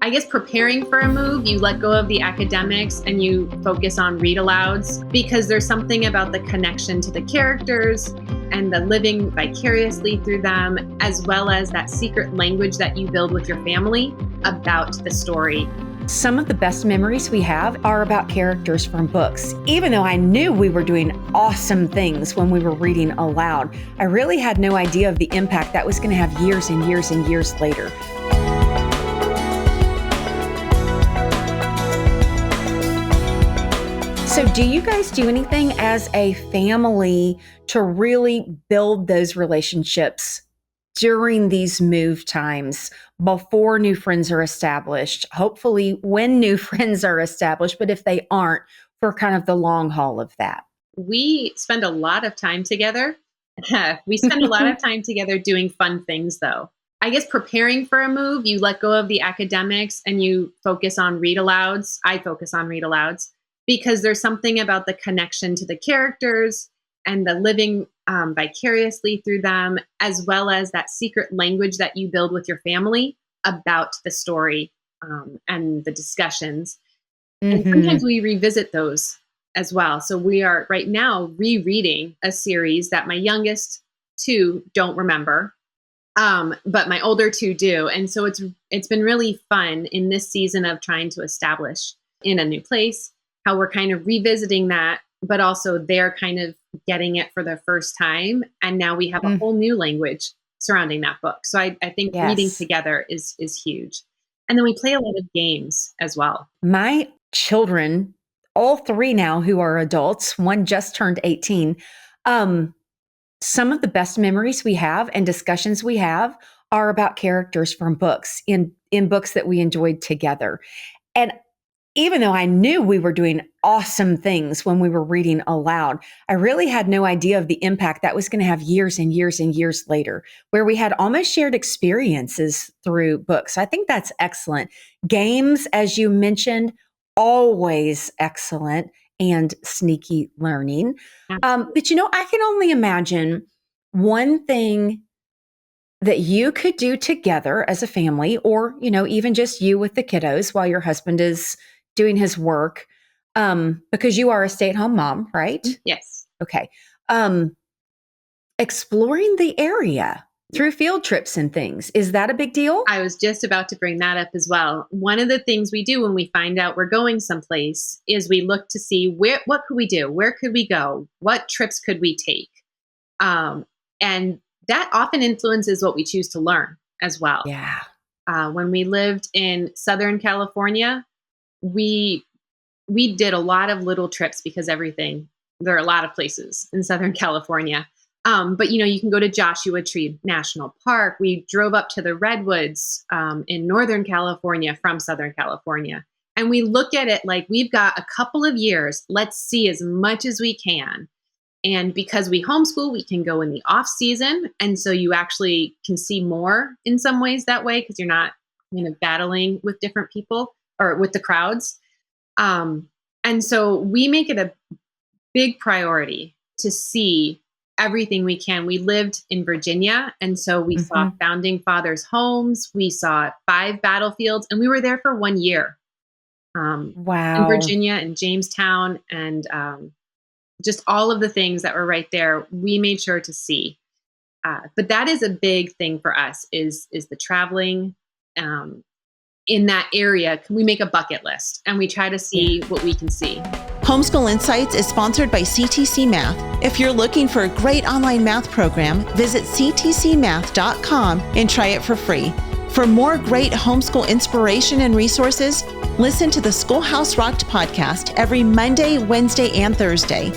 I guess preparing for a move, you let go of the academics and you focus on read alouds because there's something about the connection to the characters and the living vicariously through them, as well as that secret language that you build with your family about the story. Some of the best memories we have are about characters from books. Even though I knew we were doing awesome things when we were reading aloud, I really had no idea of the impact that was going to have years and years and years later. So do you guys do anything as a family to really build those relationships during these move times before new friends are established? Hopefully when new friends are established, but if they aren't, for kind of the long haul of that. We spend a lot of time together. We spend a lot of time together doing fun things, though. I guess preparing for a move, you let go of the academics and you focus on read alouds. I focus on read alouds because there's something about the connection to the characters and the living vicariously through them, as well as that secret language that you build with your family about the story and the discussions. And sometimes we revisit those as well. So we are right now rereading a series that my youngest two don't remember, but my older two do. And so it's been really fun in this season of trying to establish in a new place how we're kind of revisiting that, but also they're kind of getting it for the first time. And now we have a whole new language surrounding that book. So I think reading together is huge. And then we play a lot of games as well. My children, all three now who are adults, one just turned 18. Some of the best memories we have and discussions we have are about characters from books in books that we enjoyed together. And even though I knew we were doing awesome things when we were reading aloud, I really had no idea of the impact that was going to have years and years and years later, where we had almost shared experiences through books. I think that's excellent. Games, as you mentioned, always excellent and sneaky learning. But I can only imagine one thing that you could do together as a family, or, even just you with the kiddos while your husband is doing his work, because you are a stay-at-home mom, right? Yes. Okay. Exploring the area through field trips and things. Is that a big deal? I was just about to bring that up as well. One of the things we do when we find out we're going someplace is we look to see what could we do? Where could we go? What trips could we take? And that often influences what we choose to learn as well. Yeah. When we lived in Southern California, we did a lot of little trips because there are a lot of places in Southern California. But you can go to Joshua Tree National Park. We drove up to the Redwoods in Northern California from Southern California. And we look at it like we've got a couple of years. Let's see as much as we can. And because we homeschool, we can go in the off season. And so you actually can see more in some ways that way because you're not battling with different people or with the crowds. And so we make it a big priority to see everything we can. We lived in Virginia, and so we saw founding fathers' homes. We saw 5 battlefields, and we were there for 1 year. Wow. In Virginia and Jamestown, and just all of the things that were right there, we made sure to see. But that is a big thing for us is the traveling in that area. We make a bucket list, and we try to see what we can see. Homeschool Insights is sponsored by CTC Math. If you're looking for a great online math program, visit ctcmath.com and try it for free. For more great homeschool inspiration and resources, listen to the Schoolhouse Rocked podcast every Monday, Wednesday, and Thursday.